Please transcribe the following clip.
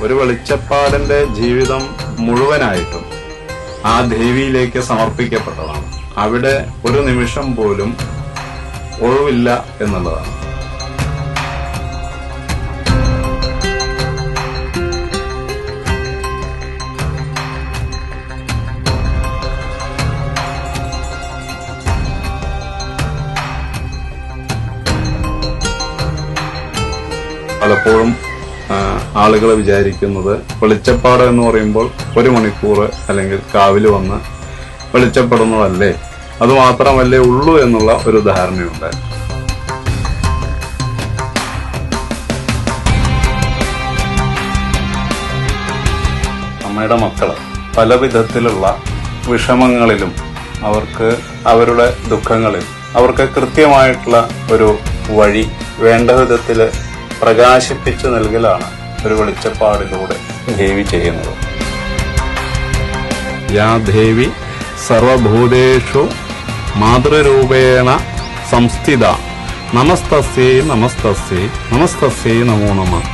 ഒരു വെളിച്ചപ്പാടിന്റെ ജീവിതം മുഴുവനായിട്ടും ആ ദേവിയിലേക്ക് സമർപ്പിക്കപ്പെട്ടതാണ്. അവിടെ ഒരു നിമിഷം പോലും ഒഴിവില്ല എന്നുള്ളതാണ്. പലപ്പോഴും ആളുകൾ വിചാരിക്കുന്നത് വെളിച്ചപ്പാട് എന്ന് പറയുമ്പോൾ 1 മണിക്കൂർ അല്ലെങ്കിൽ കാവിൽ വന്ന് വെളിച്ചപ്പെടുന്നതല്ലേ, അത് മാത്രമല്ലേ ഉള്ളൂ എന്നുള്ള ഒരു ധാരണയുണ്ട്. അമ്മയുടെ മക്കള് പല വിധത്തിലുള്ള വിഷമങ്ങളിലും അവർക്ക് അവരുടെ ദുഃഖങ്ങളിൽ അവർക്ക് കൃത്യമായിട്ടുള്ള ഒരു വഴി വേണ്ട വിധത്തില് പ്രകാശിപ്പിച്ചു നൽകലാണ് ഒരു വെളിച്ചപ്പാടിലൂടെ ദേവി ചെയ്യുന്നത്. യാ ദേവി സർവഭൂതേഷു മാതൃരൂപേണ സംസ്ഥിത നമസ്തസ്യൈ നമസ്തസ്യൈ നമസ്തസ്യൈ നമോ നമഃ.